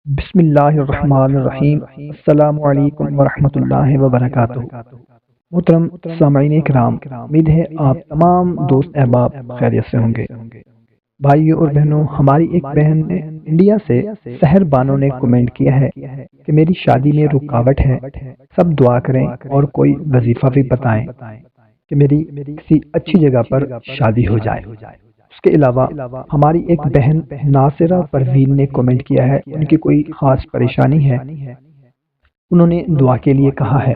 بسم اللہ الرحمن الرحیم۔ السلام علیکم ورحمۃ اللہ وبرکاتہ۔ محترم سامعین کرام، امید ہے آپ تمام دوست احباب خیریت سے ہوں گے۔ بھائیوں اور بہنوں، ہماری ایک بہن نے انڈیا سے سحر بانو نے کمنٹ کیا ہے کہ میری شادی میں رکاوٹ ہے، سب دعا کریں اور کوئی وظیفہ بھی بتائیں کہ میری کسی اچھی جگہ پر شادی ہو جائے۔ اس کے علاوہ ہماری ایک بہن ناصرہ پروین نے کمنٹ کیا ہے، ان کی کوئی خاص پریشانی ہے، انہوں نے دعا کے لیے کہا ہے۔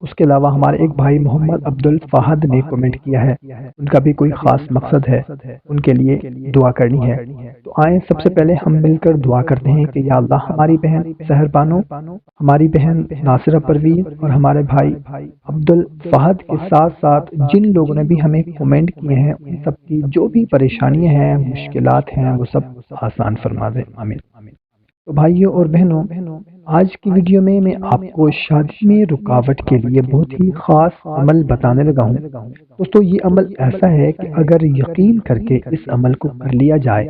اس کے علاوہ ہمارے ایک بھائی محمد عبد الفہد نے کمنٹ کیا ہے، ان کا بھی کوئی خاص مقصد ہے، ان کے لیے دعا کرنی ہے۔ تو آئیں سب سے پہلے ہم مل کر دعا کرتے ہیں کہ یا اللہ، ہماری بہن سحر بانو، ہماری بہن ناصرہ پروین اور ہمارے بھائی عبد الفہد کے ساتھ ساتھ جن لوگوں نے بھی ہمیں کمنٹ کیے ہیں، ان سب کی جو بھی پریشانیاں ہیں، مشکلات ہیں، وہ سب آسان فرما دے، آمین۔ تو بھائیوں اور بہنوں، آج کی ویڈیو میں آپ کو شادی میں رکاوٹ کے لیے بہت ہی خاص عمل بتانے لگا ہوں۔ دوستو، یہ عمل ایسا ہے کہ اگر یقین کر کے اس عمل کو کر لیا جائے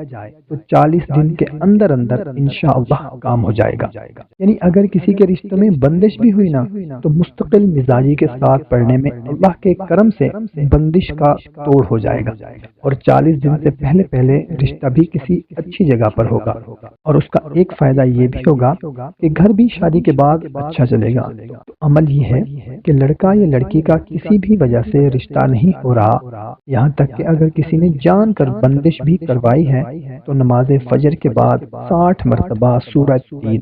تو 40 دن کے اندر اندر انشاءاللہ کام ہو جائے گا۔ یعنی اگر کسی کے رشتوں میں بندش بھی ہوئی نا، تو مستقل مزاجی کے ساتھ پڑھنے میں اللہ کے کرم سے بندش کا توڑ ہو جائے گا، اور 40 دن سے پہلے پہلے رشتہ بھی کسی اچھی جگہ پر ہوگا۔ اور اس کا ایک فائدہ یہ بھی ہوگا کہ گھر بھی شادی کے بعد اچھا چلے گا۔ تو عمل یہ ہے کہ لڑکا یا لڑکی کا کسی بھی وجہ سے رشتہ نہیں ہو رہا، یہاں تک کہ اگر کسی نے جان کر بندش بھی کروائی ہے، تو نماز فجر کے بعد 60 مرتبہ سورۃ تین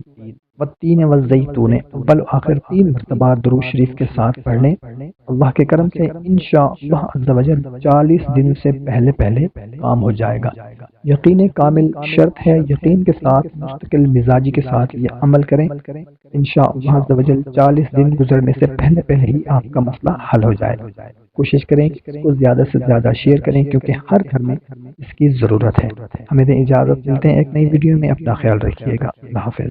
والتین والزیتون اول و آخر 3 مرتبہ درود شریف کے ساتھ پڑھ لیں۔ اللہ کے کرم سے انشاءاللہ عز و جل 40 دن سے پہلے پہلے کام ہو جائے گا۔ یقین کامل شرط ہے، یقین کے ساتھ مستقل مزاجی کے ساتھ یہ عمل کریں، انشاءاللہ عز و جل 40 دن گزرنے سے پہلے پہلے ہی آپ کا مسئلہ حل ہو جائے۔ کوشش کریں کہ اس کو زیادہ سے زیادہ شیئر کریں، کیونکہ ہر گھر میں اس کی ضرورت ہے۔ ہمیں دیں اجازت، ملتے ہیں ایک نئی ویڈیو میں، اپنا خیال رکھیے گا، اللہ حافظ۔